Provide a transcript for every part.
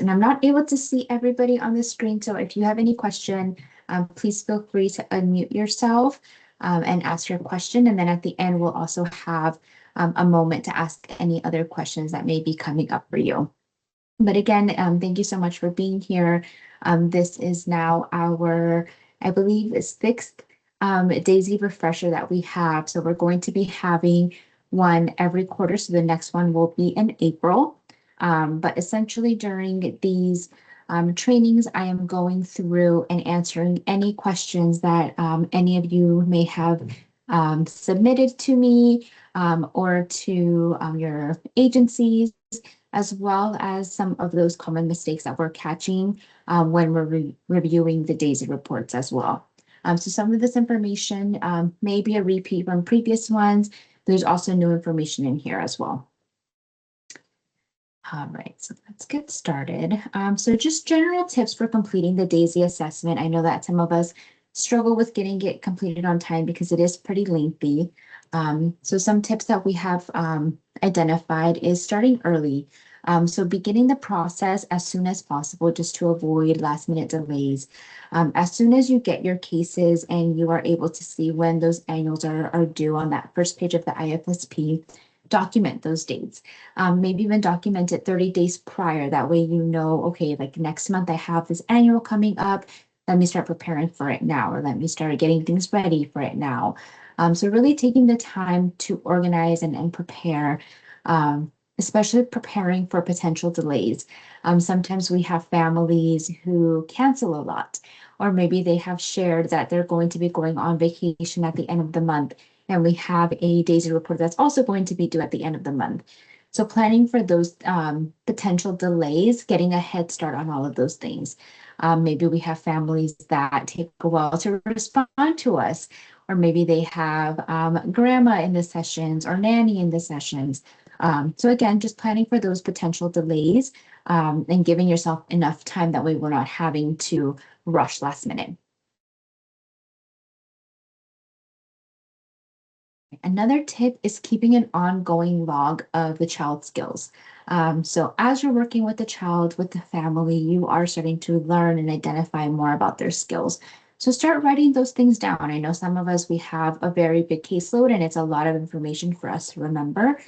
and I'm not able to see everybody on the screen, so if you have any question, please feel free to unmute yourself and ask your question. And then at the end, we'll also have a moment to ask any other questions that may be coming up for you. But again, thank you so much for being here. This is now our, I believe, 6th DAYC refresher that we have. So we're going to be having one every quarter. So the next one will be in April. But essentially during these trainings, I am going through and answering any questions that any of you may have submitted to me or to your agencies, as well as some of those common mistakes that we're catching when we're reviewing the DAYC reports as well. So some of this information may be a repeat from previous ones. There's also new information in here as well. All right, so let's get started. So just general tips for completing the DAYC assessment. I know that some of us struggle with getting it completed on time because it is pretty lengthy. So some tips that we have identified is starting early. So beginning the process as soon as possible just to avoid last minute delays. As soon as you get your cases and you are able to see when those annuals are due on that first page of the IFSP, document those dates. Maybe even document it 30 days prior. That way you know, okay, like next month I have this annual coming up. Let me start preparing for it now, or let me start getting things ready for it now. So really taking the time to organize and prepare, especially preparing for potential delays. Sometimes we have families who cancel a lot, or maybe they have shared that they're going to be going on vacation at the end of the month, and we have a DAYC report that's also going to be due at the end of the month. So planning for those potential delays, getting a head start on all of those things. Maybe we have families that take a while to respond to us, or maybe they have grandma in the sessions or nanny in the sessions. So again, just planning for those potential delays and giving yourself enough time. That way we're not having to rush last minute. Another tip is keeping an ongoing log of the child's skills. So as you're working with the child, with the family, you are starting to learn and identify more about their skills. So start writing those things down. I know some of us, we have a very big caseload and it's a lot of information for us to remember.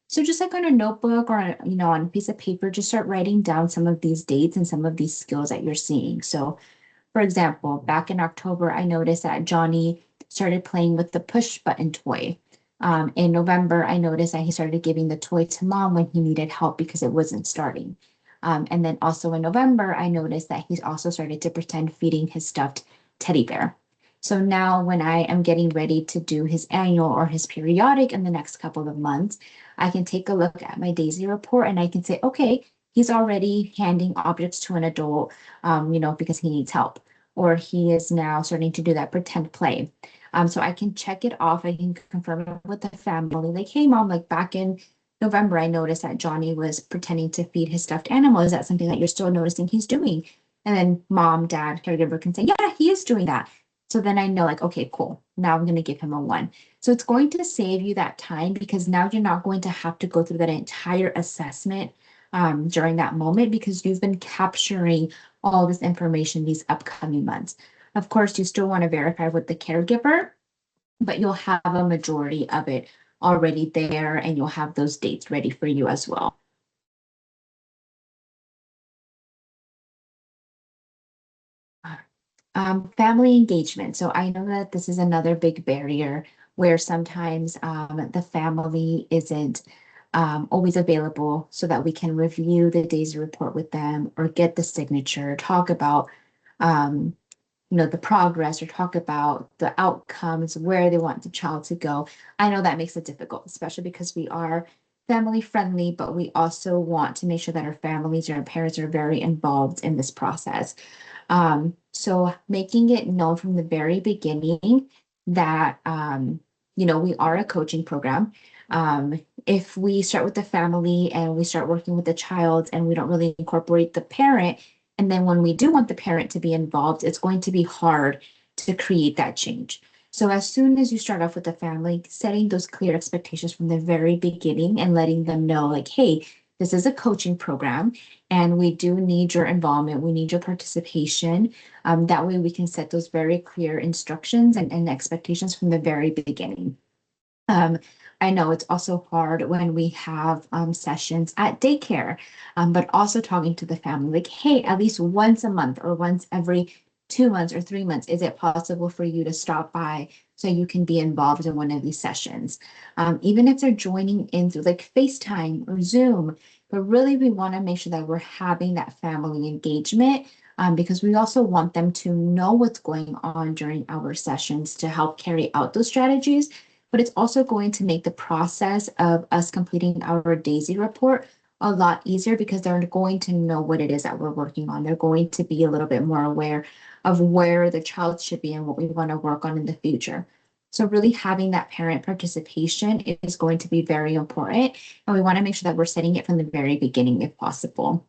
So just like on a notebook or, on a piece of paper, just start writing down some of these dates and some of these skills that you're seeing. So for example, back in October, I noticed that Johnny started playing with the push button toy. In November, I noticed that he started giving the toy to mom when he needed help because it wasn't starting. And then also in November, I noticed that he's also started to pretend feeding his stuffed teddy bear. So now when I am getting ready to do his annual or his periodic in the next couple of months, I can take a look at my DAYC report and I can say, okay, he's already handing objects to an adult, because he needs help, or he is now starting to do that pretend play. So I can check it off. I can confirm it with the family. Like, hey, mom, like back in November, I noticed that Johnny was pretending to feed his stuffed animal. Is that something that you're still noticing he's doing? And then mom, dad, caregiver can say, yeah, he is doing that. So then I know, like, okay, cool. Now I'm going to give him a 1. So it's going to save you that time because now you're not going to have to go through that entire assessment during that moment because you've been capturing all this information these upcoming months. Of course, you still want to verify with the caregiver, but you'll have a majority of it already there and you'll have those dates ready for you as well. Family engagement. So I know that this is another big barrier where sometimes the family isn't always available so that we can review the DAYC report with them or get the signature, talk about the progress or talk about the outcomes, where they want the child to go. I know that makes it difficult, especially because we are family friendly, but we also want to make sure that our families or our parents are very involved in this process. So making it known from the very beginning that, we are a coaching program. If we start with the family and we start working with the child and we don't really incorporate the parent, and then when we do want the parent to be involved, it's going to be hard to create that change. So as soon as you start off with the family, setting those clear expectations from the very beginning and letting them know, like, hey, This is a coaching program, and we do need your involvement. We need your participation. That way we can set those very clear instructions and expectations from the very beginning. Um, I know it's also hard when we have sessions at daycare, but also talking to the family, like, hey, at least once a month or once every 2 months or 3 months, is it possible for you to stop by so you can be involved in one of these sessions? Even if they're joining in through like FaceTime or Zoom, but really we want to make sure that we're having that family engagement because we also want them to know what's going on during our sessions to help carry out those strategies, but it's also going to make the process of us completing our DAYC report a lot easier because they're going to know what it is that we're working on. They're going to be a little bit more aware of where the child should be and what we want to work on in the future. So really having that parent participation is going to be very important, and we want to make sure that we're setting it from the very beginning if possible.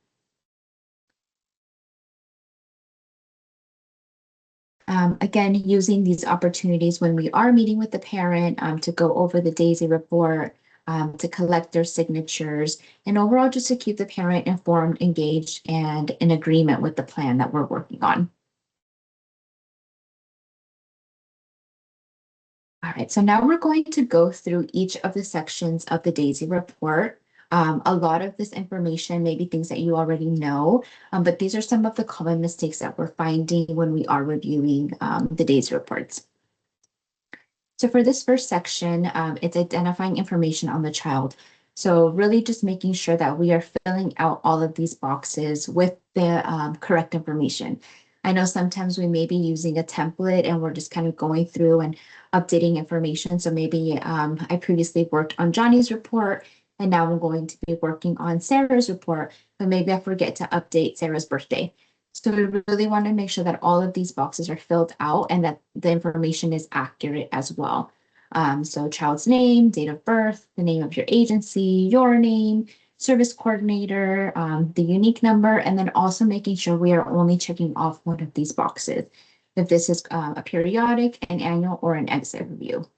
Again, using these opportunities when we are meeting with the parent to go over the DAYC report, to collect their signatures, and overall just to keep the parent informed, engaged, and in agreement with the plan that we're working on. All right, so now we're going to go through each of the sections of the DAYC report. A lot of this information may be things that you already know, but these are some of the common mistakes that we're finding when we are reviewing the DAYC reports. So for this first section, it's identifying information on the child. So really just making sure that we are filling out all of these boxes with the correct information. I know sometimes we may be using a template and we're just kind of going through and updating information. So maybe I previously worked on Johnny's report and now I'm going to be working on Sarah's report, but maybe I forget to update Sarah's birthday. So we really want to make sure that all of these boxes are filled out and that the information is accurate as well. So child's name, date of birth, the name of your agency, your name, service coordinator, the unique number, and then also making sure we are only checking off one of these boxes. If this is a periodic, an annual, or an exit review.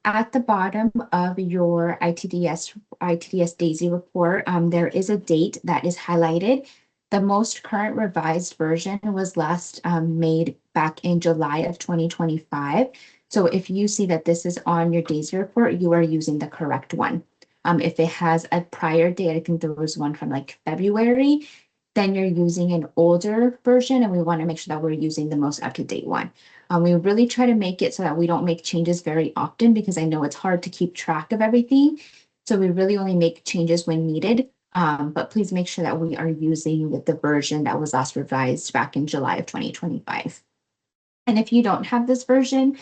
At the bottom of your ITDS DAYC report, there is a date that is highlighted. The most current revised version was last made back in July of 2025. So if you see that this is on your DAYC report, you are using the correct one. If it has a prior date, I think there was one from like February, then you're using an older version, and we want to make sure that we're using the most up-to-date one. We really try to make it so that we don't make changes very often because I know it's hard to keep track of everything. So we really only make changes when needed. But please make sure that we are using the version that was last revised back in July of 2025. And if you don't have this version,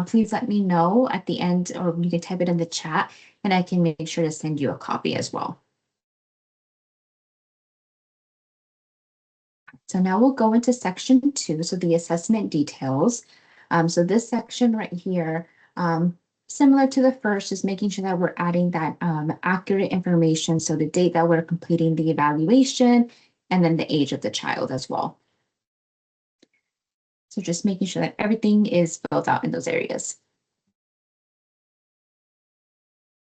please let me know at the end, or you can type it in the chat and I can make sure to send you a copy as well. So now we'll go into section 2, so the assessment details. So this section right here, similar to the first, is making sure that we're adding that accurate information. So the date that we're completing the evaluation and then the age of the child as well. So just making sure that everything is filled out in those areas.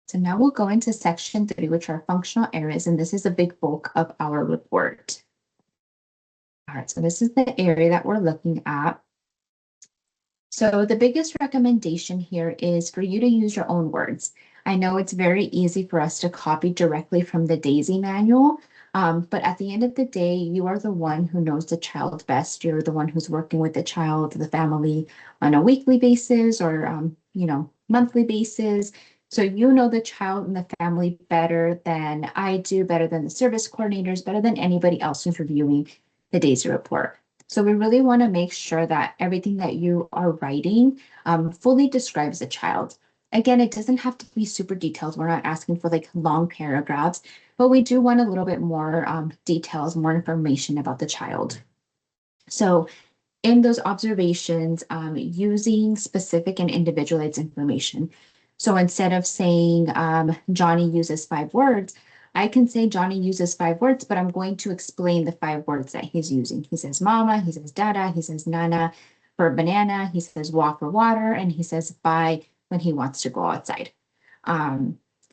So now we'll go into section 3, which are functional areas, and this is a big bulk of our report. All right, so this is the area that we're looking at. So the biggest recommendation here is for you to use your own words. I know it's very easy for us to copy directly from the DAYC manual, but at the end of the day, you are the one who knows the child best. You're the one who's working with the child, the family on a weekly basis or, monthly basis. So you know the child and the family better than I do, better than the service coordinators, better than anybody else who's reviewing the DAYC report. So we really want to make sure that everything that you are writing fully describes the child. Again, it doesn't have to be super detailed. We're not asking for like long paragraphs, but we do want a little bit more details, more information about the child. So in those observations, using specific and individualized information. So instead of saying Johnny uses 5 words, I can say Johnny uses 5 words, but I'm going to explain the 5 words that he's using. He says mama, he says dada, he says nana for banana, he says walk for water, and he says bye when he wants to go outside.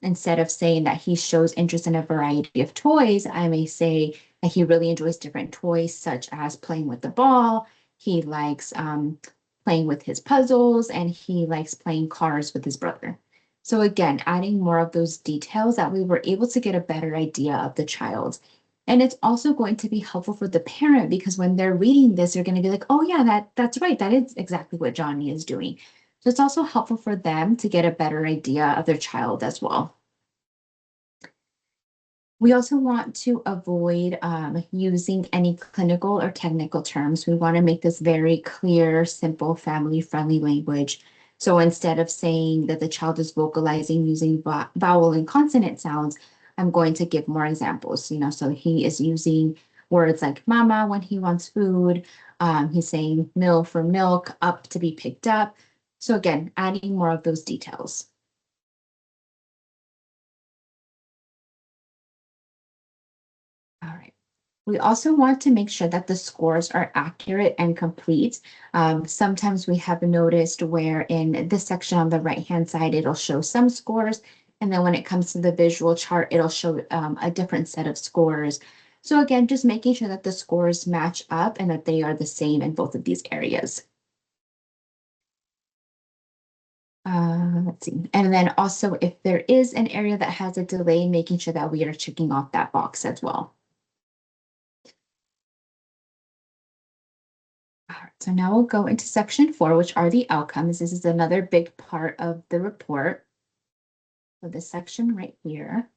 instead of saying that he shows interest in a variety of toys, I may say that he really enjoys different toys, such as playing with the ball. He likes playing with his puzzles, and he likes playing cars with his brother. So again, adding more of those details that we were able to get a better idea of the child. And it's also going to be helpful for the parent because when they're reading this, they're going to be like, oh yeah, that's right. That is exactly what Johnny is doing. So it's also helpful for them to get a better idea of their child as well. We also want to avoid using any clinical or technical terms. We want to make this very clear, simple, family-friendly language. So instead of saying that the child is vocalizing using vowel and consonant sounds, I'm going to give more examples. So he is using words like mama when he wants food. He's saying mill for milk, up to be picked up. So again, adding more of those details. All right. We also want to make sure that the scores are accurate and complete. Sometimes we have noticed where in this section on the right-hand side, it'll show some scores. And then when it comes to the visual chart, it'll show a different set of scores. So again, just making sure that the scores match up and that they are the same in both of these areas. Let's see. And then also if there is an area that has a delay, making sure that we are checking off that box as well. All right, so now we'll go into section 4, which are the outcomes. This is another big part of the report. So this section right here.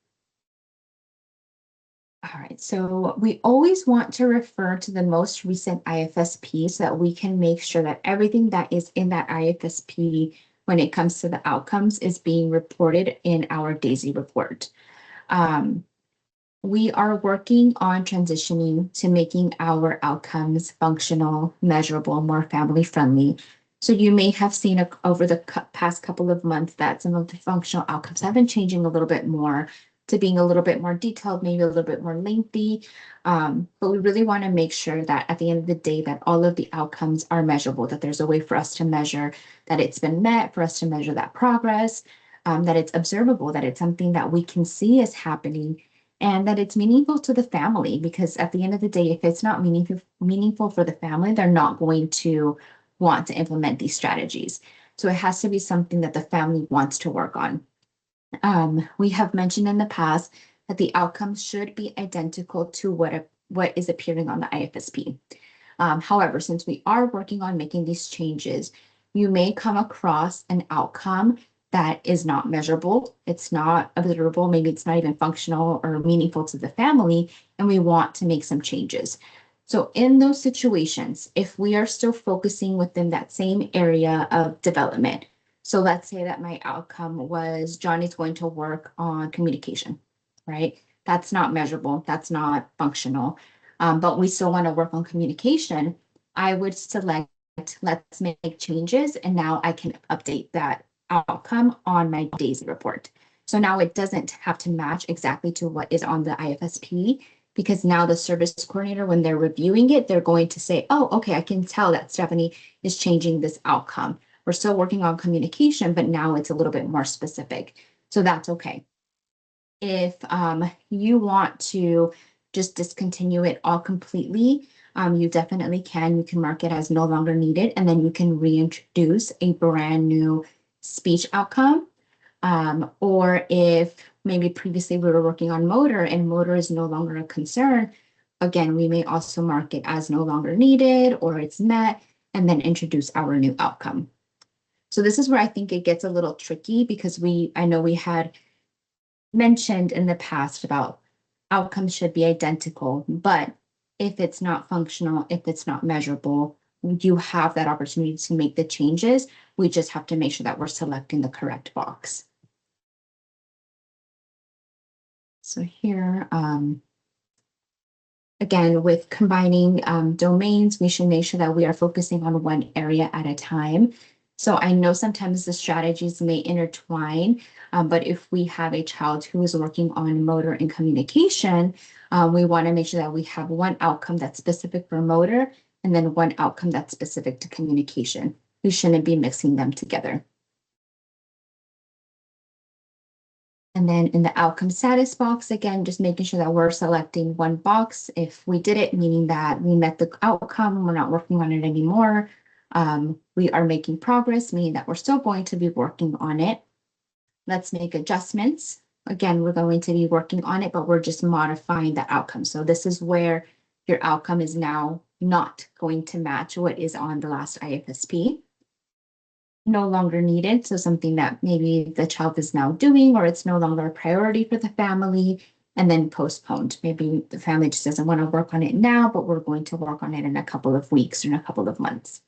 All right, so we always want to refer to the most recent IFSP so that we can make sure that everything that is in that IFSP when it comes to the outcomes is being reported in our DAYC report. We are working on transitioning to making our outcomes functional, measurable, more family friendly. So you may have seen over the past couple of months that some of the functional outcomes have been changing a little bit more to being a little bit more detailed, maybe a little bit more lengthy. But we really want to make sure that at the end of the day that all of the outcomes are measurable, that there's a way for us to measure that it's been met, for us to measure that progress, that it's observable, that it's something that we can see is happening and that it's meaningful to the family, because at the end of the day, if it's not meaningful for the family, they're not going to want to implement these strategies. So it has to be something that the family wants to work on. We have mentioned in the past that the outcomes should be identical to what is appearing on the IFSP. However, since we are working on making these changes, you may come across an outcome that is not measurable, it's not observable, maybe it's not even functional or meaningful to the family, and we want to make some changes. So in those situations, if we are still focusing within that same area of development, so let's say that my outcome was Johnny's going to work on communication, right? That's not measurable, that's not functional, but we still want to work on communication. I would select, let's make changes, and now I can update that outcome on my DAYC report. So now it doesn't have to match exactly to what is on the IFSP, because now the service coordinator, when they're reviewing it, they're going to say, oh, okay, I can tell that Stephanie is changing this outcome. We're still working on communication, but now it's a little bit more specific. So that's okay. If you want to just discontinue it all completely, you definitely can. You can mark it as no longer needed, and then you can reintroduce a brand new speech outcome. Or if maybe previously we were working on motor and motor is no longer a concern, again, we may also mark it as no longer needed or it's met, and then introduce our new outcome. So this is where I think it gets a little tricky, because I know we had mentioned in the past about outcomes should be identical, but if it's not functional, if it's not measurable, you have that opportunity to make the changes. We just have to make sure that we're selecting the correct box. So here, again, with combining domains, we should make sure that we are focusing on one area at a time. So I know sometimes the strategies may intertwine, but if we have a child who is working on motor and communication, we want to make sure that we have one outcome that's specific for motor and then one outcome that's specific to communication. We shouldn't be mixing them together. And then in the outcome status box, again, just making sure that we're selecting one box. If we did it, meaning that we met the outcome, we're not working on it anymore. We are making progress, meaning that we're still going to be working on it. Let's make adjustments. Again, we're going to be working on it, but we're just modifying the outcome. So this is where your outcome is now not going to match what is on the last IFSP. No longer needed, so something that maybe the child is now doing, or it's no longer a priority for the family, and then postponed. Maybe the family just doesn't want to work on it now, but we're going to work on it in a couple of weeks or in a couple of months.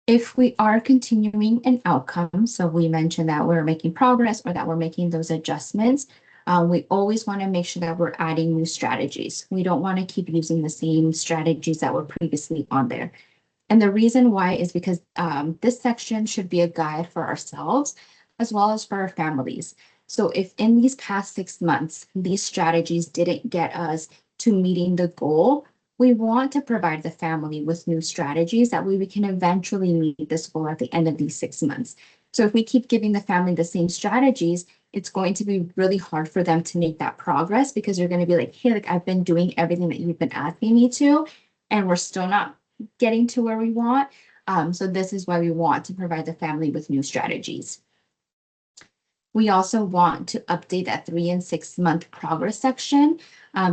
If we are continuing an outcome, so we mentioned that we're making progress or that we're making those adjustments, we always want to make sure that we're adding new strategies. We don't want to keep using the same strategies that were previously on there. And the reason why is because this section should be a guide for ourselves as well as for our families. So if in these past 6 months, these strategies didn't get us to meeting the goal, we want to provide the family with new strategies that we can eventually meet this goal at the end of these 6 months. So if we keep giving the family the same strategies, it's going to be really hard for them to make that progress because you're going to be like, hey, like I've been doing everything that you've been asking me to, and we're still not getting to where we want. So this is why we want to provide the family with new strategies. We also want to update that 3 and 6 month progress section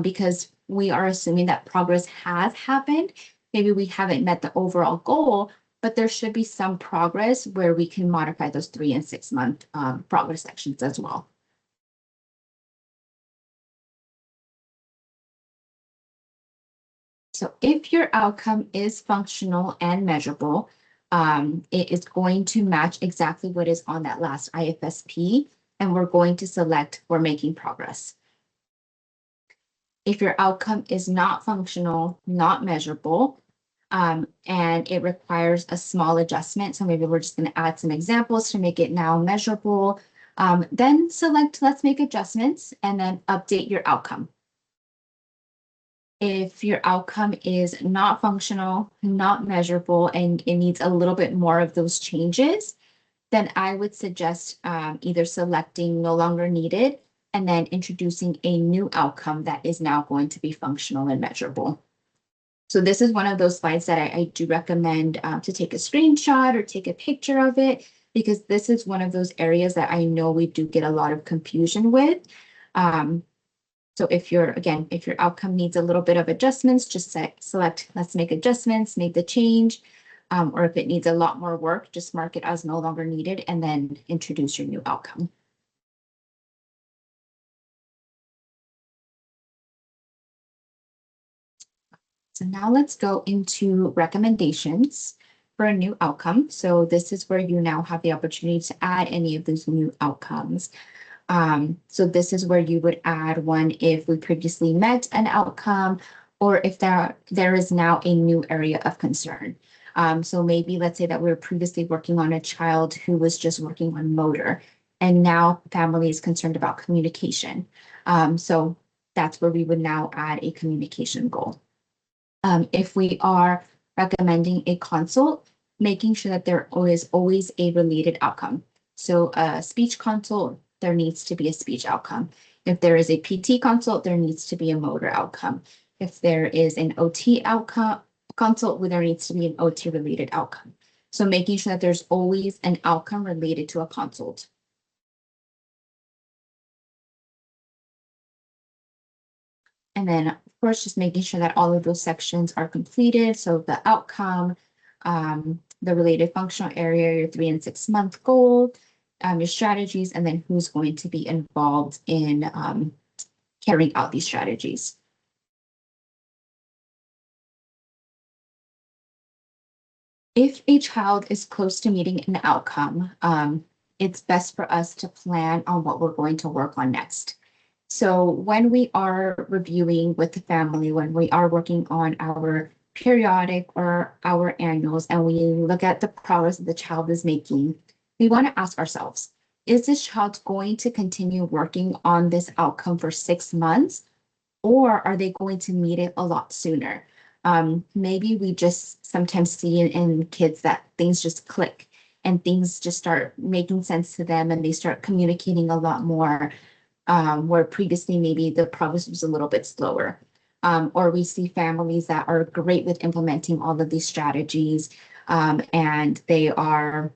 because we are assuming that progress has happened. Maybe we haven't met the overall goal, but there should be some progress where we can modify those 3 and 6 month progress sections as well. So if your outcome is functional and measurable, it is going to match exactly what is on that last IFSP, and we're going to select we're making progress. If your outcome is not functional, not measurable, and it requires a small adjustment, so maybe we're just going to add some examples to make it now measurable, then select let's make adjustments and then update your outcome. If your outcome is not functional, not measurable, and it needs a little bit more of those changes, then I would suggest either selecting no longer needed and then introducing a new outcome that is now going to be functional and measurable. So this is one of those slides that I do recommend to take a screenshot or take a picture of it, because this is one of those areas that I know we do get a lot of confusion with. So if your outcome needs a little bit of adjustments, just select, let's make adjustments, make the change. Or if it needs a lot more work, just mark it as no longer needed and then introduce your new outcome. So now let's go into recommendations for a new outcome. So this is where you now have the opportunity to add any of those new outcomes. So this is where you would add one if we previously met an outcome or if there is now a new area of concern. So maybe let's say that we were previously working on a child who was just working on motor, and now family is concerned about communication. So that's where we would now add a communication goal. If we are recommending a consult, making sure that there is always a related outcome. So a speech consult, there needs to be a speech outcome. If there is a PT consult, there needs to be a motor outcome. If there is an OT outcome consult, there needs to be an OT related outcome. So making sure that there's always an outcome related to a consult. And then, of course, just making sure that all of those sections are completed. So the outcome, the related functional area, your 3 and 6 month goal, your strategies, and then who's going to be involved in carrying out these strategies. If a child is close to meeting an outcome, it's best for us to plan on what we're going to work on next. So when we are reviewing with the family, when we are working on our periodic or our annuals, and we look at the progress that the child is making, we want to ask ourselves, is this child going to continue working on this outcome for 6 months, or are they going to meet it a lot sooner? Maybe we just sometimes see in kids that things just click and things just start making sense to them and they start communicating a lot more, where previously maybe the progress was a little bit slower. Or we see families that are great with implementing all of these strategies, and they are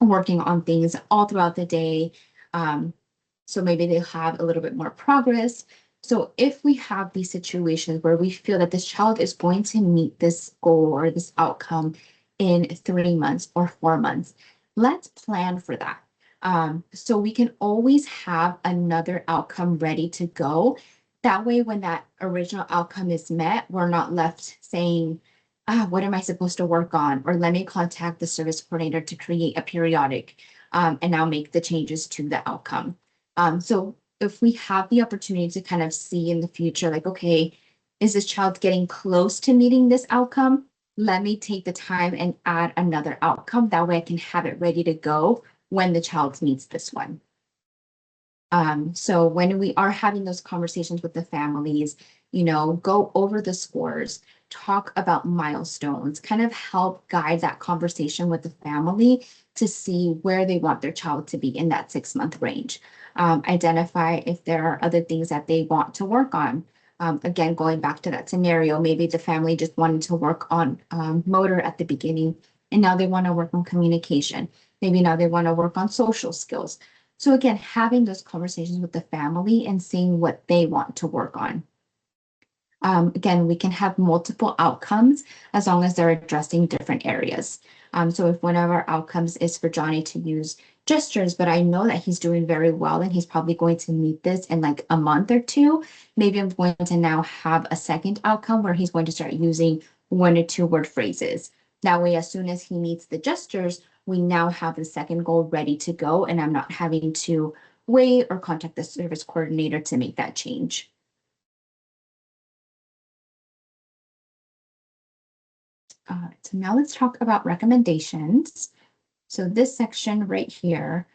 working on things all throughout the day. Um, so maybe they have a little bit more progress. So if we have these situations where we feel that this child is going to meet this goal or this outcome in 3 months or 4 months, let's plan for that. So we can always have another outcome ready to go. That way, when that original outcome is met, we're not left saying, what am I supposed to work on? Or let me contact the service coordinator to create a periodic, and now make the changes to the outcome. So if we have the opportunity to kind of see in the future, like, okay, is this child getting close to meeting this outcome? Let me take the time and add another outcome. That way I can have it ready to go when the child meets this one. So when we are having those conversations with the families, go over the scores, talk about milestones, kind of help guide that conversation with the family to see where they want their child to be in that 6-month range. Identify if there are other things that they want to work on. Again, going back to that scenario, maybe the family just wanted to work on motor at the beginning, and now they want to work on communication. Maybe now they want to work on social skills. So again, having those conversations with the family and seeing what they want to work on. Again, we can have multiple outcomes as long as they're addressing different areas. So if one of our outcomes is for Johnny to use gestures, but I know that he's doing very well and he's probably going to meet this in like a month or two, maybe I'm going to now have a second outcome where he's going to start using 1 or 2 word phrases. That way, as soon as he meets the gestures, we now have the second goal ready to go, and I'm not having to wait or contact the service coordinator to make that change. So now let's talk about recommendations. So this section right here,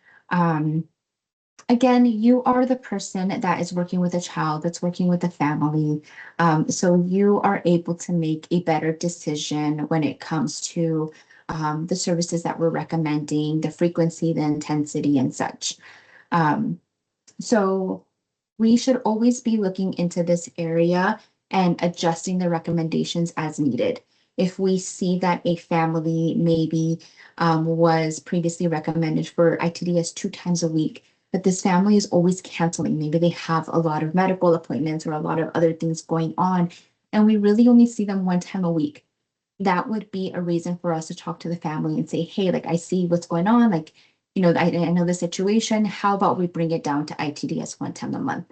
again, you are the person that is working with a child, that's working with a family. So you are able to make a better decision when it comes to the services that we're recommending, the frequency, the intensity, and such. Um, so we should always be looking into this area and adjusting the recommendations as needed. If we see that a family maybe was previously recommended for ITDS 2 times a week, but this family is always canceling. Maybe they have a lot of medical appointments or a lot of other things going on, and we really only see them 1 time a week. That would be a reason for us to talk to the family and say, hey, like, I see what's going on. Like, I know the situation. How about we bring it down to ITDS 1 time a month?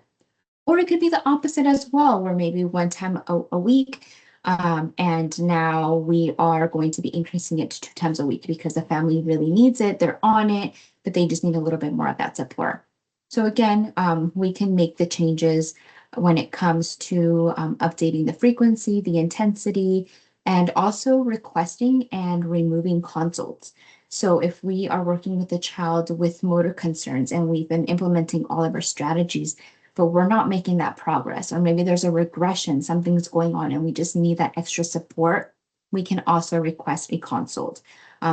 Or it could be the opposite as well, where maybe 1 time a week, and now we are going to be increasing it to 2 times a week because the family really needs it. They're on it, but they just need a little bit more of that support. So again, we can make the changes when it comes to updating the frequency, the intensity, and also requesting and removing consults. So if we are working with a child with motor concerns and we've been implementing all of our strategies, but we're not making that progress, or maybe there's a regression, something's going on, and we just need that extra support, we can also request a consult.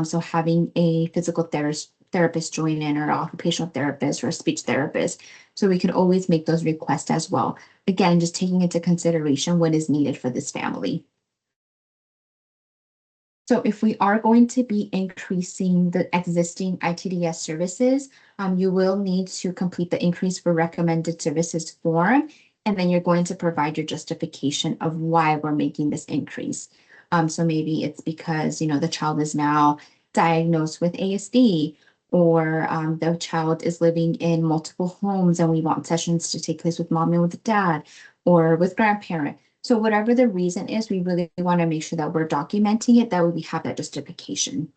So having a physical therapist join in, or an occupational therapist or a speech therapist, so we can always make those requests as well. Again, just taking into consideration what is needed for this family. So if we are going to be increasing the existing ITDS services, you will need to complete the increase for recommended services form, and then you're going to provide your justification of why we're making this increase. So maybe it's because, the child is now diagnosed with ASD, or the child is living in multiple homes and we want sessions to take place with mom and with dad or with grandparent. So whatever the reason is, we really want to make sure that we're documenting it, that way we have that justification.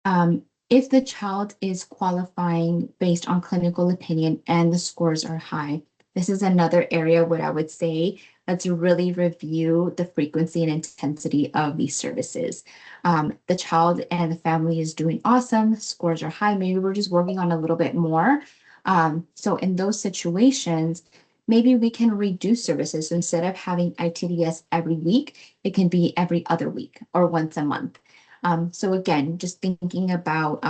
If the child is qualifying based on clinical opinion and the scores are high, this is another area where I would say let's really review the frequency and intensity of these services. The child and the family is doing awesome, scores are high, maybe we're just working on a little bit more. So in those situations, maybe we can reduce services. So instead of having ITDS every week, it can be every other week or once a month. So again, just thinking about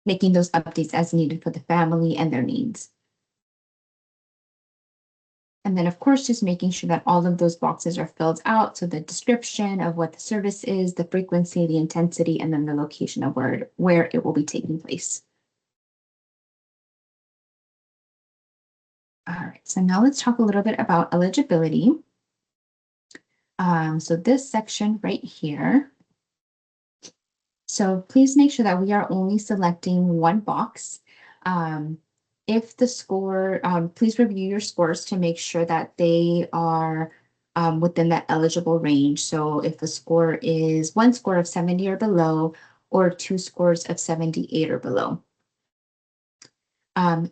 making those updates as needed for the family and their needs. And then, of course, just making sure that all of those boxes are filled out. So the description of what the service is, the frequency, the intensity, and then the location of where it will be taking place. All right, so now let's talk a little bit about eligibility. So this section right here. So please make sure that we are only selecting one box. Um, if the score, please review your scores to make sure that they are within that eligible range. So if the score is one score of 70 or below, or two scores of 78 or below.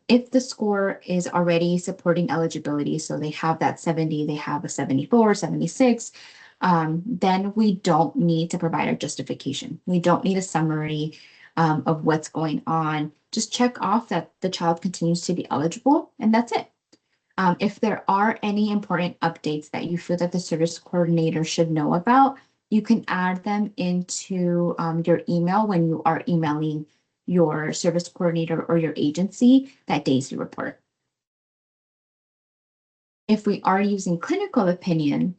If the score is already supporting eligibility, so they have that 70, they have a 74, 76, then we don't need to provide a justification. We don't need a summary of what's going on. Just check off that the child continues to be eligible, and that's it. If there are any important updates that you feel that the service coordinator should know about, you can add them into your email when you are emailing your service coordinator or your agency that DAYC report. If we are using clinical opinion,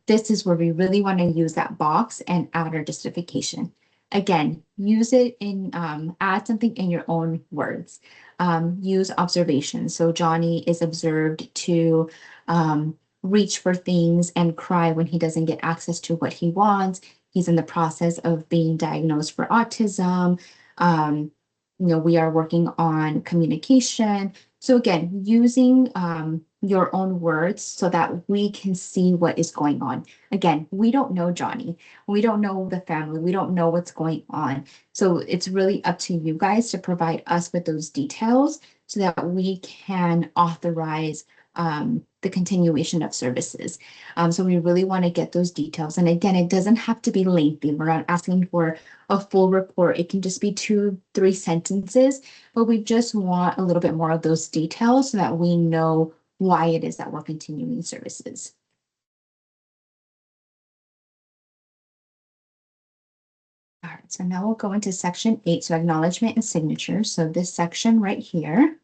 this is where we really want to use that box and add our justification. Again, use it in, add something in your own words. Use observation. So Johnny is observed to reach for things and cry when he doesn't get access to what he wants. He's in the process of being diagnosed for autism. We are working on communication. So again, using your own words so that we can see what is going on. Again, we don't know Johnny. We don't know the family. We don't know what's going on. So it's really up to you guys to provide us with those details so that we can authorize the continuation of services. So we really want to get those details. And again, it doesn't have to be lengthy. We're not asking for a full report. It can just be 2-3 sentences, but we just want a little bit more of those details so that we know why it is that we're continuing services. All right, so now we'll go into section 8, so acknowledgement and signature. So this section right here.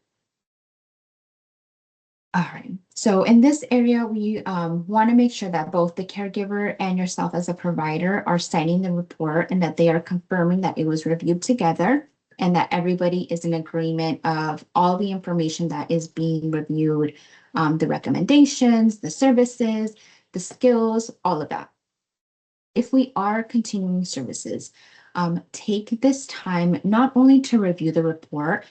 All right, so in this area, we want to make sure that both the caregiver and yourself as a provider are signing the report and that they are confirming that it was reviewed together and that everybody is in agreement of all the information that is being reviewed, the recommendations, the services, the skills, all of that. If we are continuing services, take this time not only to review the report,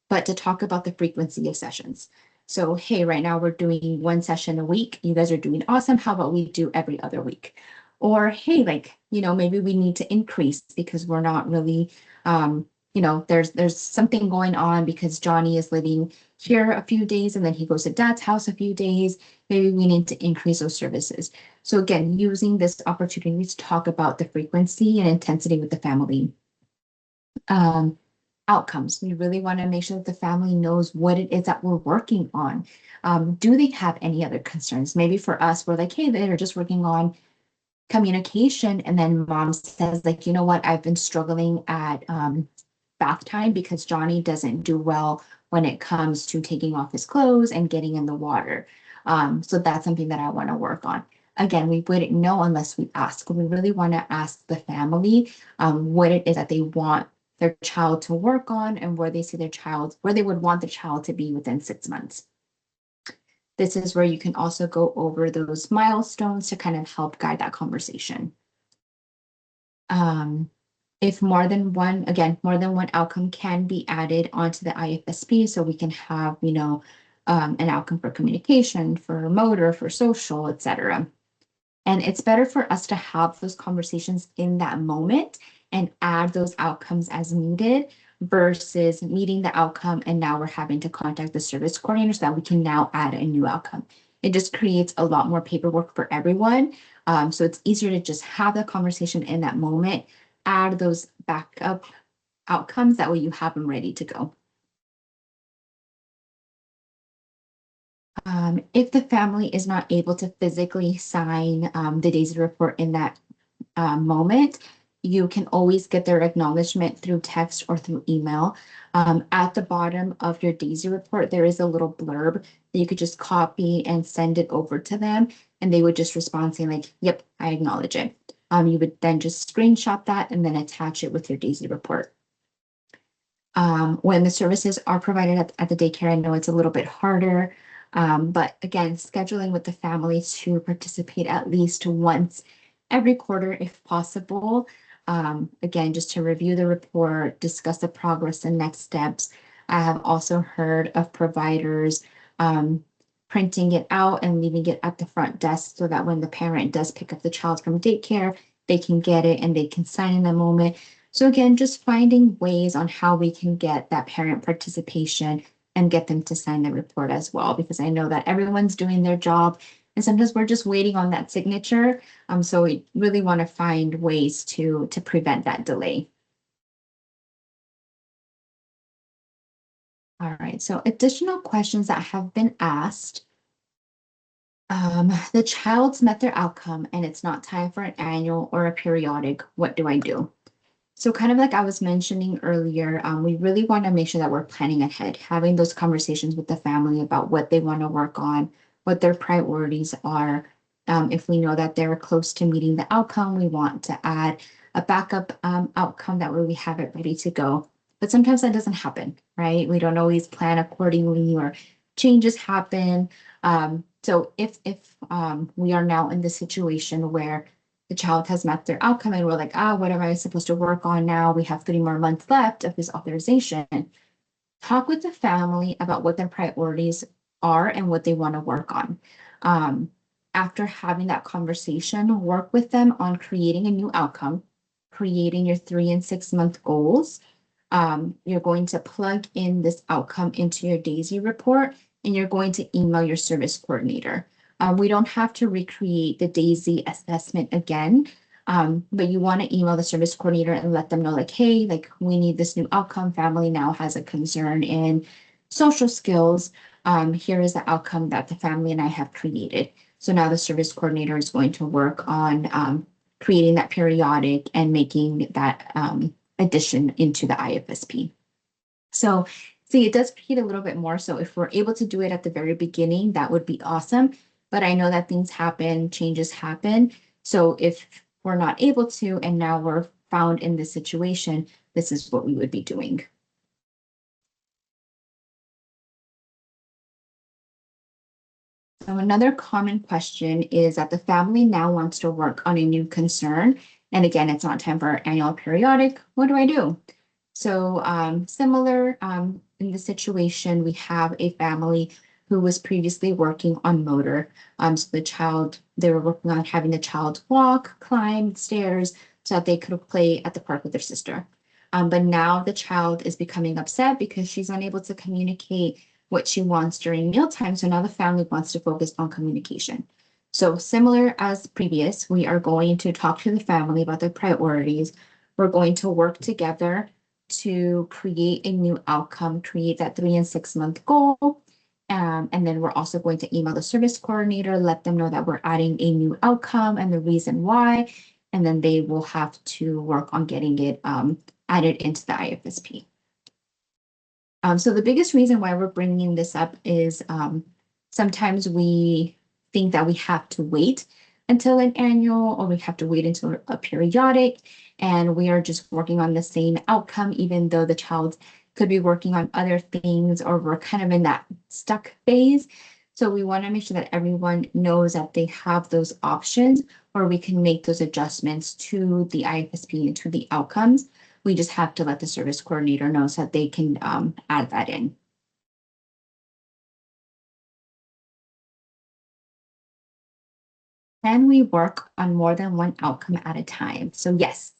but to talk about the frequency of sessions. So, hey, right now we're doing one session a week. You guys are doing awesome. How about we do every other week? Or, hey, maybe we need to increase because we're not really, there's something going on because Johnny is living here a few days and then he goes to dad's house a few days. Maybe we need to increase those services. So again, using this opportunity to talk about the frequency and intensity with the family. Outcomes. We really want to make sure that the family knows what it is that we're working on. Do they have any other concerns? Maybe for us, we're like, hey, they're just working on communication. And then mom says, like, you know what, I've been struggling at bath time because Johnny doesn't do well when it comes to taking off his clothes and getting in the water. So that's something that I want to work on. Again, we wouldn't know unless we ask. We really want to ask the family what it is that they want their child to work on and where they see their child, where they would want the child to be within 6 months. This is where you can also go over those milestones to kind of help guide that conversation. If more than one outcome can be added onto the IFSP, so we can have, an outcome for communication, for motor, for social, etc. And it's better for us to have those conversations in that moment and add those outcomes as needed versus meeting the outcome and now we're having to contact the service coordinator so that we can now add a new outcome. It just creates a lot more paperwork for everyone. So it's easier to just have the conversation in that moment, add those backup outcomes, that way you have them ready to go. If the family is not able to physically sign the DAYC report in that moment, You can always get their acknowledgement through text or through email. At the bottom of your DAYC report, there is a little blurb that you could just copy and send it over to them, and they would just respond saying like, yep, I acknowledge it. You would then just screenshot that and then attach it with your DAYC report. When the services are provided at the daycare, I know it's a little bit harder, but again, scheduling with the family to participate at least once every quarter if possible. Again, just to review the report, discuss the progress and next steps. I have also heard of providers printing it out and leaving it at the front desk so that when the parent does pick up the child from daycare, they can get it and they can sign in the moment. So again, just finding ways on how we can get that parent participation and get them to sign the report as well, because I know that everyone's doing their job and sometimes we're just waiting on that signature. So we really want to find ways to prevent that delay. All right, so additional questions that have been asked. The child's met their outcome and it's not time for an annual or a periodic. What do I do? So kind of like I was mentioning earlier, we really want to make sure that we're planning ahead, having those conversations with the family about what they want to work on, what their priorities are. If we know that they're close to meeting the outcome, we want to add a backup outcome, that way we have it ready to go. But sometimes that doesn't happen, right? We don't always plan accordingly or changes happen. So if we are now in the situation where the child has met their outcome and we're like, what am I supposed to work on now? We have 3 more months left of this authorization. Talk with the family about what their priorities are and what they want to work on. After having that conversation, work with them on creating a new outcome, creating your 3 and 6 month goals. You're going to plug in this outcome into your DAYC report, and you're going to email your service coordinator. We don't have to recreate the DAYC assessment again, but you want to email the service coordinator and let them know like, hey, like we need this new outcome. Family now has a concern in social skills. Here is the outcome that the family and I have created. So now the service coordinator is going to work on creating that periodic and making that addition into the IFSP. So see, it does create a little bit more. So if we're able to do it at the very beginning, that would be awesome. But I know that things happen, changes happen. So if we're not able to, and now we're found in this situation, this is what we would be doing. So another common question is that the family now wants to work on a new concern. And again, it's not time for annual periodic. What do I do? So similar in the situation, we have a family who was previously working on motor. So they were working on having the child walk, climb stairs so that they could play at the park with their sister. But now the child is becoming upset because she's unable to communicate what she wants during mealtime. So now the family wants to focus on communication. So similar as previous, we are going to talk to the family about their priorities. We're going to work together to create a new outcome, create that 3 and 6 month goal. And then we're also going to email the service coordinator, let them know that we're adding a new outcome and the reason why. And then they will have to work on getting it added into the IFSP. So the biggest reason why we're bringing this up is sometimes we think that we have to wait until an annual or we have to wait until a periodic, and we are just working on the same outcome, even though the child could be working on other things or we're kind of in that stuck phase. So we want to make sure that everyone knows that they have those options where we can make those adjustments to the IFSP and to the outcomes. We just have to let the service coordinator know so that they can add that in. Can we work on more than one outcome at a time? So yes,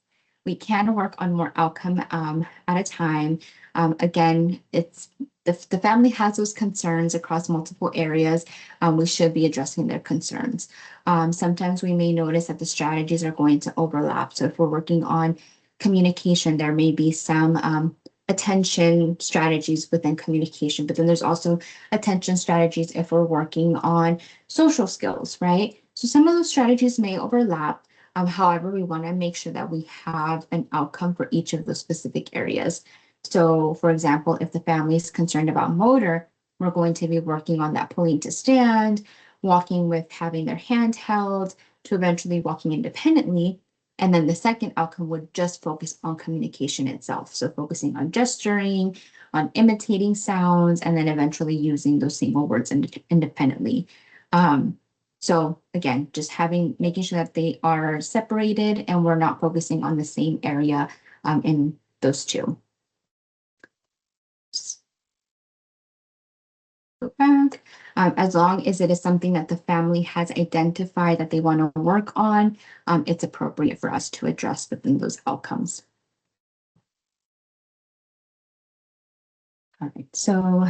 we can work on more outcome at a time. Again, it's the family has those concerns across multiple areas. We should be addressing their concerns. Sometimes we may notice that the strategies are going to overlap. So if we're working on communication, there may be some attention strategies within communication, but then there's also attention strategies if we're working on social skills, right? So some of those strategies may overlap. However, we want to make sure that we have an outcome for each of those specific areas. So, for example, if the family is concerned about motor, we're going to be working on that pulling to stand, walking with having their hand held, to eventually walking independently. And then the second outcome would just focus on communication itself. So focusing on gesturing, on imitating sounds, and then eventually using those single words independently. So again, just making sure that they are separated and we're not focusing on the same area in those two. Go back. As long as it is something that the family has identified that they want to work on, it's appropriate for us to address within those outcomes. All right, so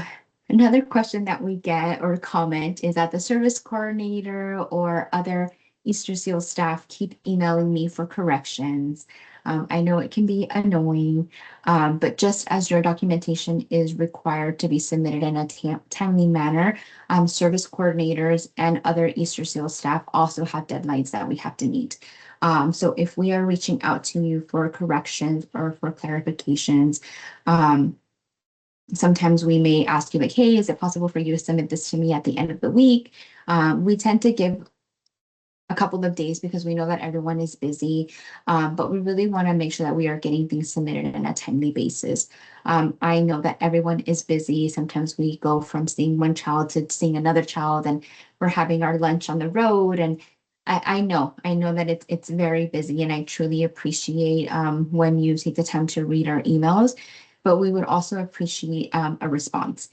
another question that we get or comment is that the service coordinator or other Easter Seal staff keep emailing me for corrections. I know it can be annoying, but just as your documentation is required to be submitted in a timely manner, service coordinators and other Easter Seal staff also have deadlines that we have to meet. So if we are reaching out to you for corrections or for clarifications, sometimes we may ask you like, hey, is it possible for you to submit this to me at the end of the week? We tend to give a couple of days because we know that everyone is busy, but we really want to make sure that we are getting things submitted on a timely basis. I know that everyone is busy. Sometimes we go from seeing one child to seeing another child, and we're having our lunch on the road. And I know that it's very busy, and I truly appreciate when you take the time to read our emails, but we would also appreciate a response.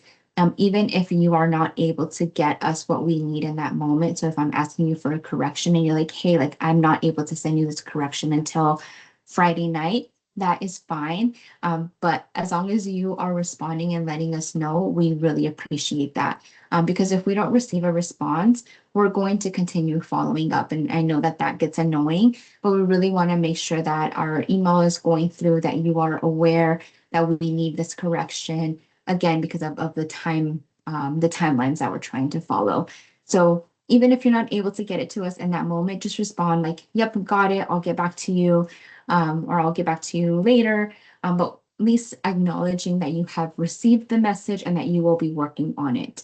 Even if you are not able to get us what we need in that moment. So if I'm asking you for a correction and you're like, hey, like I'm not able to send you this correction until Friday night, that is fine. But as long as you are responding and letting us know, we really appreciate that. Because if we don't receive a response, we're going to continue following up. And I know that that gets annoying, but we really want to make sure that our email is going through, that you are aware that we need this correction, again, because of the timelines that we're trying to follow. So even if you're not able to get it to us in that moment, just respond like, yep, got it, I'll get back to you, or I'll get back to you later. But at least acknowledging that you have received the message and that you will be working on it.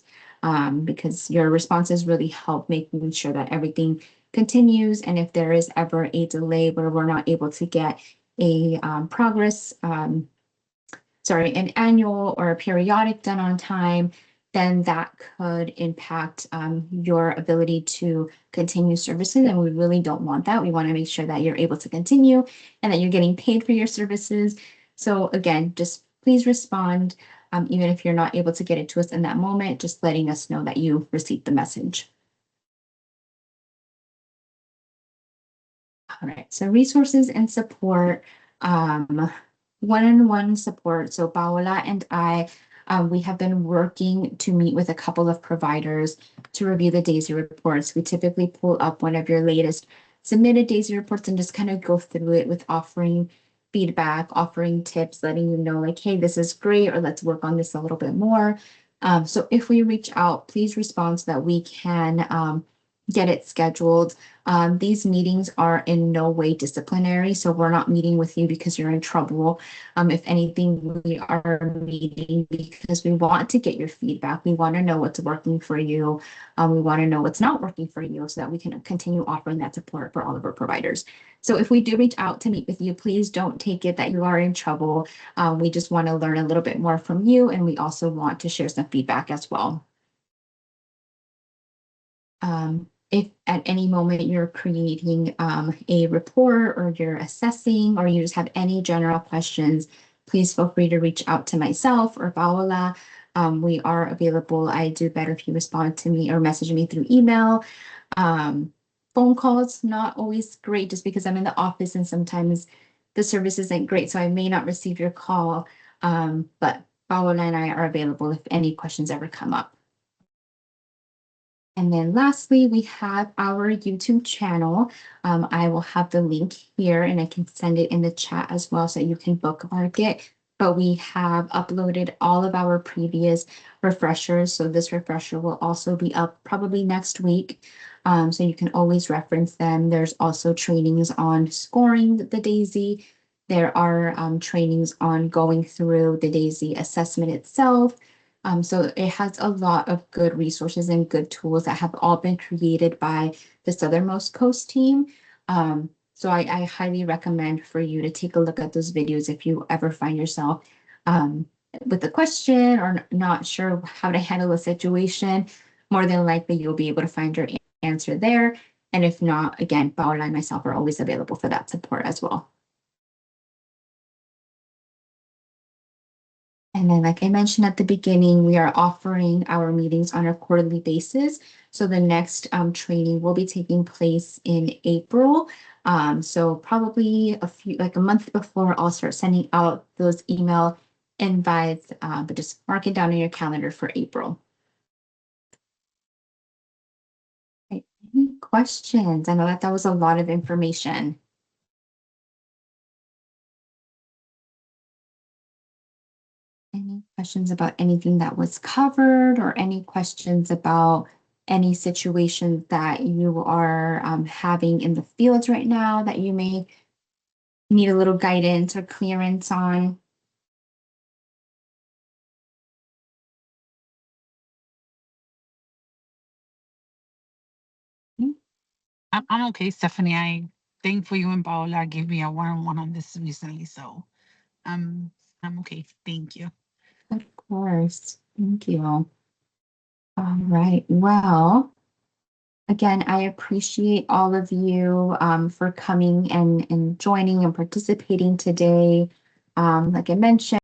Because your responses really help making sure that everything continues. And if there is ever a delay where we're not able to get a an annual or a periodic done on time, then that could impact your ability to continue services. And we really don't want that. We want to make sure that you're able to continue and that you're getting paid for your services. So again, just please respond, even if you're not able to get it to us in that moment, just letting us know that you received the message. All right, so resources and support, one-on-one support. So Paola and I, we have been working to meet with a couple of providers to review the DAYC reports. We typically pull up one of your latest submitted DAYC reports and just kind of go through it with offering feedback, offering tips, letting you know like, hey, this is great, or let's work on this a little bit more. So if we reach out, please respond so that we can get it scheduled. These meetings are in no way disciplinary, so we're not meeting with you because you're in trouble. If anything, we are meeting because we want to get your feedback. We want to know what's working for you. We want to know what's not working for you so that we can continue offering that support for all of our providers. So if we do reach out to meet with you, please don't take it that you are in trouble. We just want to learn a little bit more from you, and we also want to share some feedback as well. If at any moment you're creating a report or you're assessing or you just have any general questions, please feel free to reach out to myself or Paola. We are available. I do better if you respond to me or message me through email. Phone calls, not always great just because I'm in the office and sometimes the service isn't great, so I may not receive your call. But Paola and I are available if any questions ever come up. And then lastly, we have our YouTube channel. I will have the link here and I can send it in the chat as well so you can bookmark it. but we have uploaded all of our previous refreshers. So this refresher will also be up probably next week. So you can always reference them. There's also trainings on scoring the DAYC. There are trainings on going through the DAYC assessment itself. So it has a lot of good resources and good tools that have all been created by the Southernmost Coast team. So I highly recommend for you to take a look at those videos if you ever find yourself um, with a question or not sure how to handle a situation. More than likely, you'll be able to find your answer there. And if not, again, Paola and myself are always available for that support as well. And then, like I mentioned at the beginning, we are offering our meetings on a quarterly basis. So the next training will be taking place in April. So probably like a month before, I'll start sending out those email invites, but just mark it down in your calendar for April. Right. Any questions? I know that that was a lot of information. Any questions about anything that was covered or any questions about any situations that you are having in the fields right now that you may need a little guidance or clearance on? Mm, I'm okay, Stephanie. I thankful you and Paola gave me a one-on-one on this recently, so I'm I'm okay. Thank you. of course. Thank you. All right. Well, again, I appreciate all of you for coming and joining and participating today. Like I mentioned,